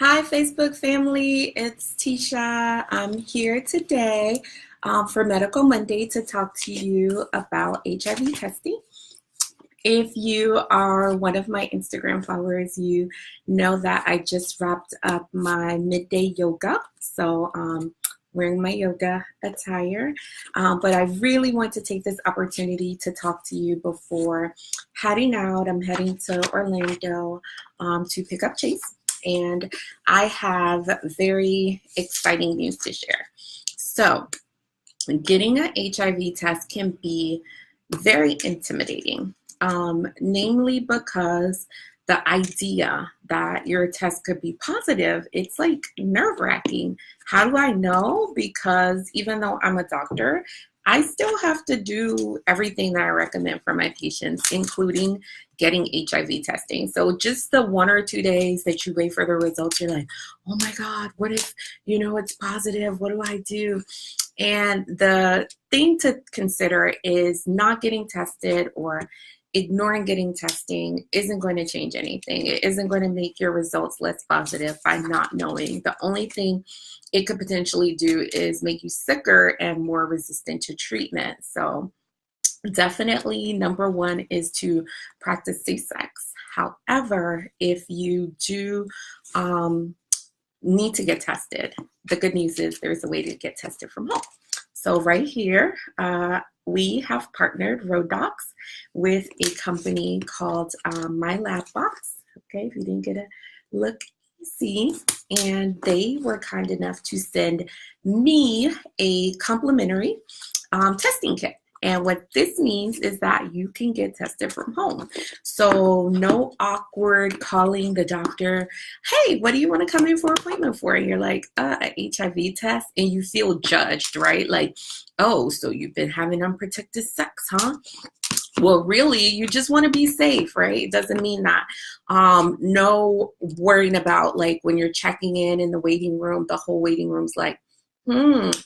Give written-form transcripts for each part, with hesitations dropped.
Hi, Facebook family. It's Tisha. I'm here today for Medical Monday to talk to you about HIV testing. If you are one of my Instagram followers, you know that I just wrapped up my midday yoga. So wearing my yoga attire. But I really want to take this opportunity to talk to you before heading out. I'm heading to Orlando to pick up Chase. And I have very exciting news to share. So getting an HIV test can be very intimidating, namely because the idea that your test could be positive, it's like nerve-wracking. How do I know? Because even though I'm a doctor, I still have to do everything that I recommend for my patients, including getting HIV testing. So just the 1 or 2 days that you wait for the results, you're like, oh my God, what if, it's positive? What do I do? And the thing to consider is not getting tested or ignoring getting testing isn't going to change anything. It isn't going to make your results less positive by not knowing. The only thing it could potentially do is make you sicker and more resistant to treatment. So definitely number one is to practice safe sex. However, if you do need to get tested, the good news is there's a way to get tested from home. So right here, we have partnered Rodox with a company called My Lab Box. Okay, if you didn't get a look, see, and they were kind enough to send me a complimentary testing kit. And what this means is that you can get tested from home. So no awkward calling the doctor, hey, what do you want to come in for an appointment for? And you're like, an HIV test, and you feel judged, right? Like, oh, so you've been having unprotected sex, huh? Well, really, you just want to be safe, right? It doesn't mean that. No worrying about like when you're checking in the waiting room, the whole waiting room's like,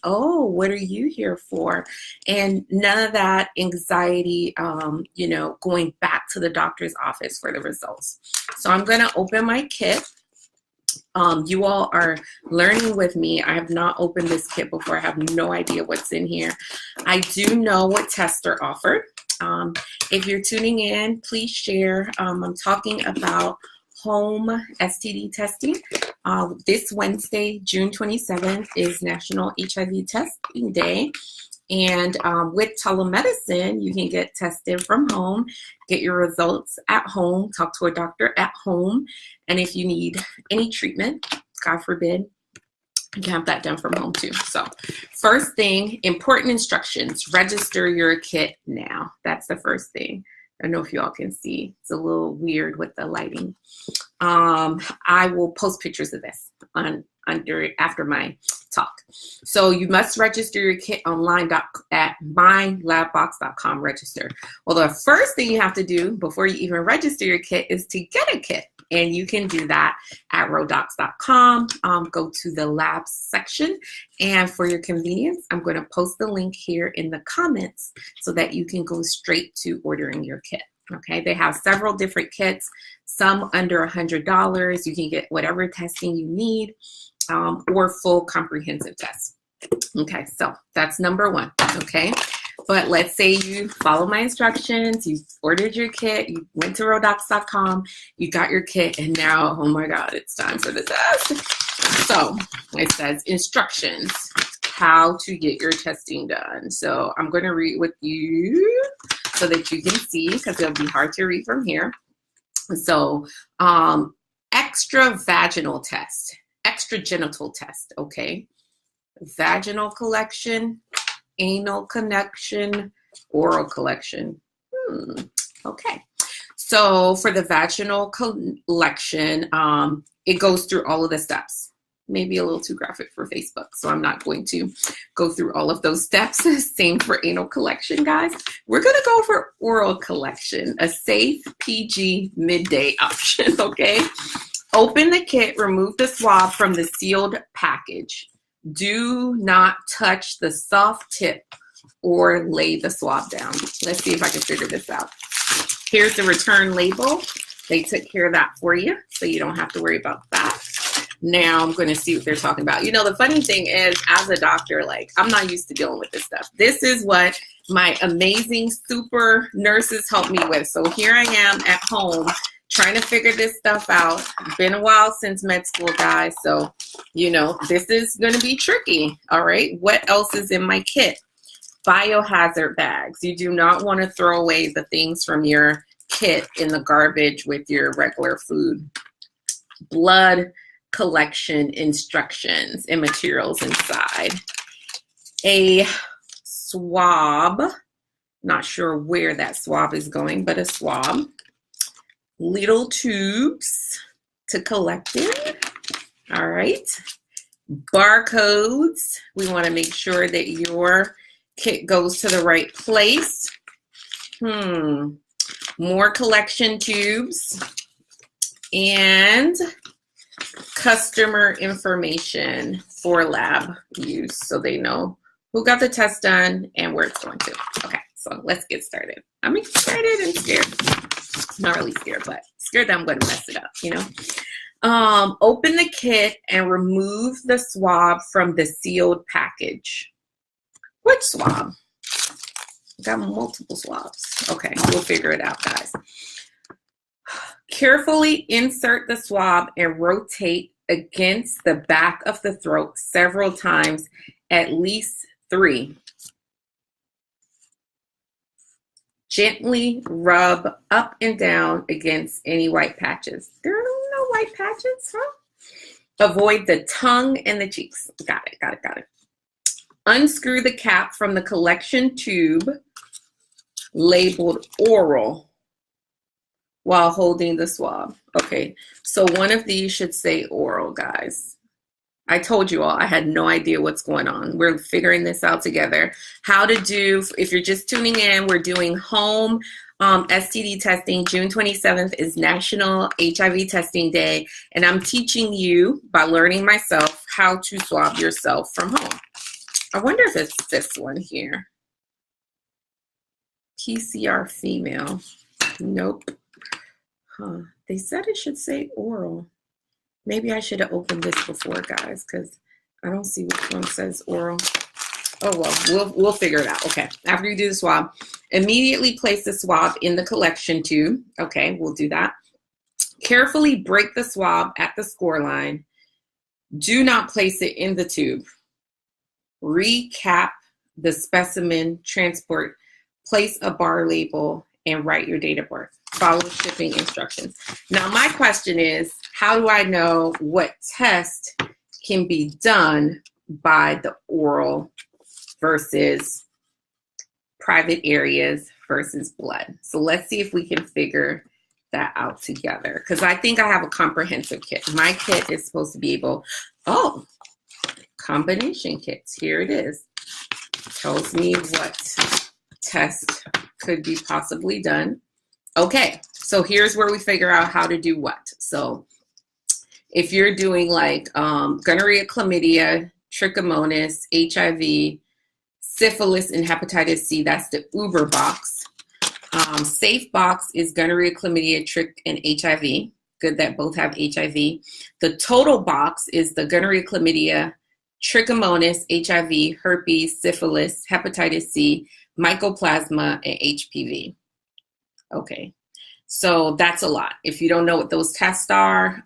oh, what are you here for? And none of that anxiety, going back to the doctor's office for the results. So I'm going to open my kit. You all are learning with me. I have not opened this kit before. I have no idea what's in here. I do know what tests are offered. If you're tuning in, please share. I'm talking about home STD testing. This Wednesday, June 27th, is National HIV Testing Day. And with telemedicine, you can get tested from home, get your results at home, talk to a doctor at home. And if you need any treatment, God forbid, you can have that done from home too. So first thing, important instructions, register your kit now. That's the first thing. I don't know if you all can see. It's a little weird with the lighting. I will post pictures of this after my talk. So you must register your kit online at mylabbox.com register. Well, the first thing you have to do before you even register your kit is to get a kit. And you can do that at rodox.com. Go to the labs section. And for your convenience, I'm going to post the link here in the comments so that you can go straight to ordering your kit. Okay, they have several different kits, some under $100. You can get whatever testing you need or full comprehensive tests. Okay, so that's number one. Okay. But let's say you follow my instructions, you ordered your kit, you went to rodox.com, you got your kit, and now, oh my God, it's time for the test. So it says instructions, how to get your testing done. So I'm going to read with you so that you can see, because it'll be hard to read from here. So extravaginal test, extragenital test, okay? Vaginal collection, anal connection, oral collection. Okay. So for the vaginal collection, it goes through all of the steps. Maybe a little too graphic for Facebook, so I'm not going to go through all of those steps. Same for anal collection, guys. We're going to go for oral collection, a safe PG midday option, okay? Open the kit, remove the swab from the sealed package. Do not touch the soft tip or lay the swab down. Let's see if I can figure this out. Here's the return label. They took care of that for you, so you don't have to worry about that. Now I'm going to see what they're talking about. You know, the funny thing is, as a doctor, like, I'm not used to dealing with this stuff. This is what my amazing super nurses help me with. So here I am at home trying to figure this stuff out. It's been a while since med school, guys. So, you know, this is going to be tricky. All right. What else is in my kit? Biohazard bags. You do not want to throw away the things from your kit in the garbage with your regular food. Blood collection instructions and materials inside. A swab. Not sure where that swab is going, but a swab. Little tubes to collect it. All right. Barcodes. We want to make sure that your kit goes to the right place. More collection tubes. And customer information for lab use, so they know who got the test done and where it's going to. Okay, so let's get started. I'm excited and scared. Not really scared, but scared that I'm going to mess it up, you know. Open the kit and remove the swab from the sealed package. Which swab? Got multiple swabs. Okay, we'll figure it out, guys. Carefully insert the swab and rotate against the back of the throat several times, at least 3. Gently rub up and down against any white patches. There are no white patches, huh? Avoid the tongue and the cheeks. Got it. Unscrew the cap from the collection tube labeled oral while holding the swab. Okay, so one of these should say oral, guys. I told you all, I had no idea what's going on. We're figuring this out together. How to do, if you're just tuning in, we're doing home STD testing. June 27th is National HIV Testing Day, and I'm teaching you, by learning myself, how to swab yourself from home. I wonder if it's this one here. PCR female. Nope. They said it should say oral. Maybe I should have opened this before, guys, because I don't see which one says oral. Oh, well, we'll figure it out. Okay, after you do the swab, immediately place the swab in the collection tube. Okay, we'll do that. Carefully break the swab at the score line. Do not place it in the tube. Recap the specimen, transport, place a bar label, and write your date of birth. Follow shipping instructions. Now, my question is, how do I know what test can be done by the oral versus private areas versus blood? So let's see if we can figure that out together, because I think I have a comprehensive kit. My kit is supposed to be able, combination kits. Here it is. Tells me what test could be possibly done. Okay, so here's where we figure out how to do what. So if you're doing like gonorrhea, chlamydia, trichomonas, HIV, syphilis, and hepatitis C, that's the Uber box. Safe box is gonorrhea, chlamydia, trick, and HIV. Good that both have HIV. The total box is the gonorrhea, chlamydia, trichomonas, HIV, herpes, syphilis, hepatitis C, mycoplasma, and HPV. Okay, so that's a lot. If you don't know what those tests are,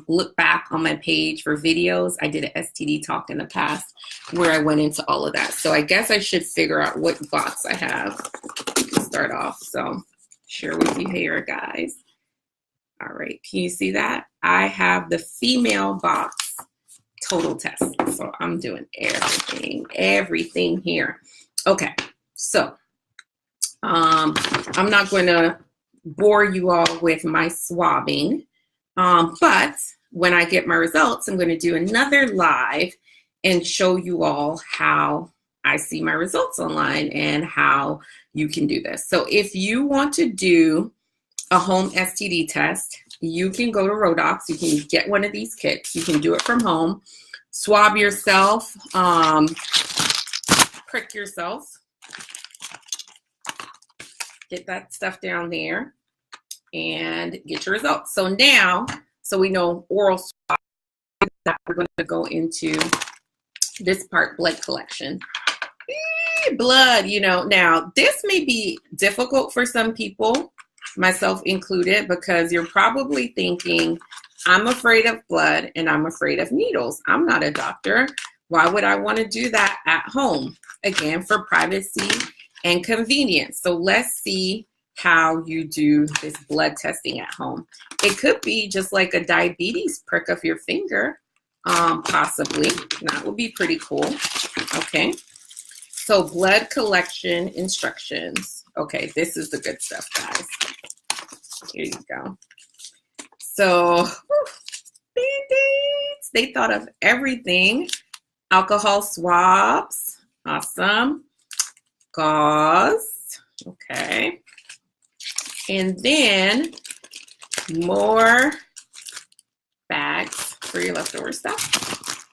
look back on my page for videos. I did an STD talk in the past where I went into all of that. So I guess I should figure out what box I have to start off. So share with you here, guys. All right, can you see that? I have the female box total test. So I'm doing everything here. Okay, so I'm not going to bore you all with my swabbing, but when I get my results, I'm going to do another live and show you all how I see my results online and how you can do this. So if you want to do a home STD test, you can go to Rodox. You can get one of these kits. You can do it from home. Swab yourself, prick yourself. Get that stuff down there and get your results. So now, so we know oral swab that, we're going to go into this part, blood collection. Blood, you know, now this may be difficult for some people, myself included, because you're probably thinking, I'm afraid of blood and I'm afraid of needles. I'm not a doctor. Why would I want to do that at home? Again, for privacy and convenience. So let's see how you do this blood testing at home. It could be just like a diabetes prick of your finger, possibly. That would be pretty cool. Okay. So blood collection instructions. Okay, this is the good stuff, guys. Here you go. So, Band-Aids. They thought of everything. Alcohol swabs. Awesome. Gauze. Okay. And then more bags for your leftover stuff.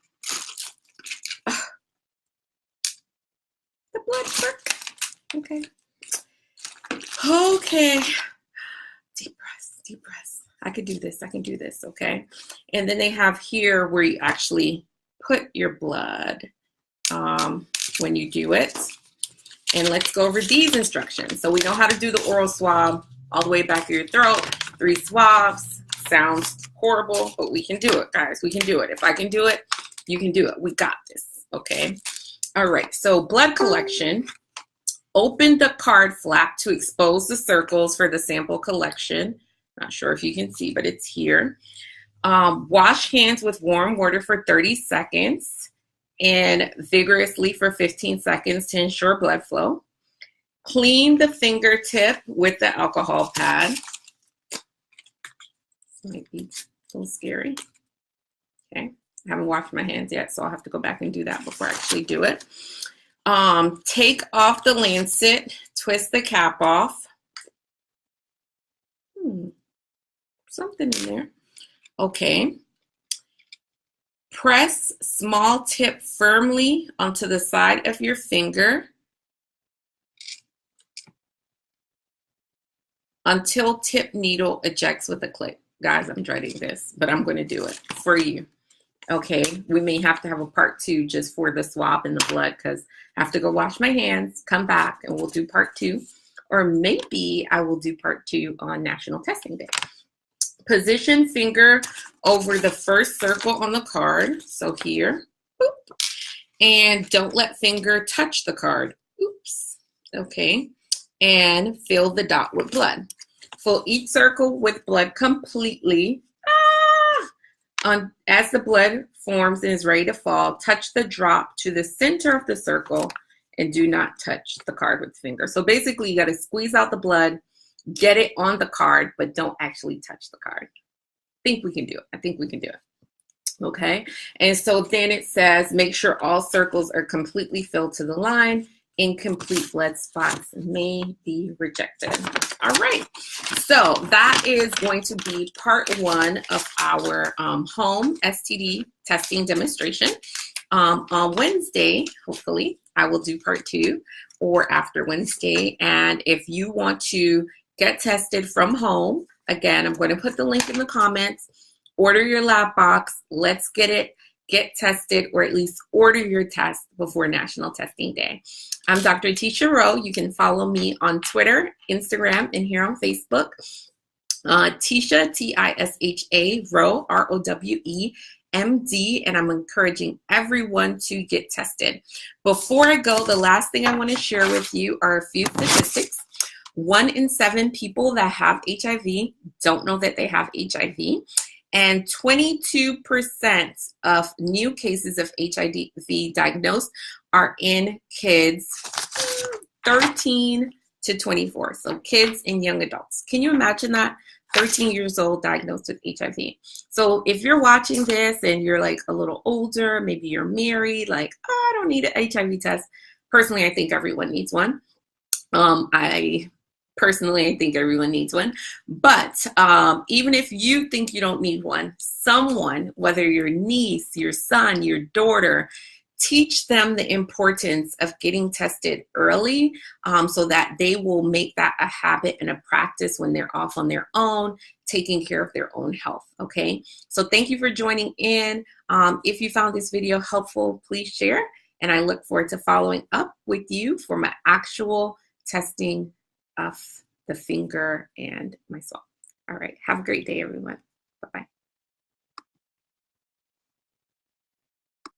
The blood work. Okay. Okay. Deep breaths, deep breaths. I could do this. I can do this. Okay. And then they have here where you actually put your blood when you do it. And let's go over these instructions. So we know how to do the oral swab all the way back of your throat. 3 swabs. Sounds horrible, but we can do it, guys. We can do it. If I can do it, you can do it. We got this. Okay. All right, so blood collection. Open the card flap to expose the circles for the sample collection. Not sure if you can see, but it's here. Wash hands with warm water for 30 seconds and vigorously for 15 seconds to ensure blood flow. Clean the fingertip with the alcohol pad. This might be a little scary. Okay. I haven't washed my hands yet, so I'll have to go back and do that before I actually do it. Take off the lancet, twist the cap off. Something in there. Okay. Press small tip firmly onto the side of your finger until tip needle ejects with a click. Guys, I'm dreading this, but I'm going to do it for you. Okay, we may have to have a part 2 just for the swab and the blood because I have to go wash my hands, come back, and we'll do part 2. Or maybe I will do part 2 on National Testing Day. Position finger over the first circle on the card. So here, boop, and don't let finger touch the card. Oops. Okay, and fill the dot with blood. Fill each circle with blood completely. As the blood forms and is ready to fall, touch the drop to the center of the circle and do not touch the card with the finger. So basically, you got to squeeze out the blood, get it on the card, but don't actually touch the card. I think we can do it. I think we can do it. Okay. And so then it says, make sure all circles are completely filled to the line. Incomplete blood spots may be rejected. All right. So that is going to be part 1 of our home STD testing demonstration. On Wednesday, hopefully, I will do part 2 or after Wednesday. And if you want to get tested from home, again, I'm going to put the link in the comments. Order your lab box. Let's get tested, or at least order your test before National Testing Day. I'm Dr. Tisha Rowe. You can follow me on Twitter, Instagram, and here on Facebook. Tisha, Tisha, Rowe, ROWE, MD, and I'm encouraging everyone to get tested. Before I go, the last thing I want to share with you are a few statistics. 1 in 7 people that have HIV don't know that they have HIV. And 22% of new cases of HIV diagnosed are in kids 13 to 24. So kids and young adults. Can you imagine that? 13 years old diagnosed with HIV. So if you're watching this and you're like a little older, maybe you're married, like, oh, I don't need an HIV test. Personally, I think everyone needs one. Personally, I think everyone needs one. But even if you think you don't need one, someone, whether your niece, your son, your daughter, teach them the importance of getting tested early, so that they will make that a habit and a practice when they're off on their own, taking care of their own health, okay? So thank you for joining in. If you found this video helpful, please share, and I look forward to following up with you for my actual testing of the finger and my swab. All right, have a great day, everyone.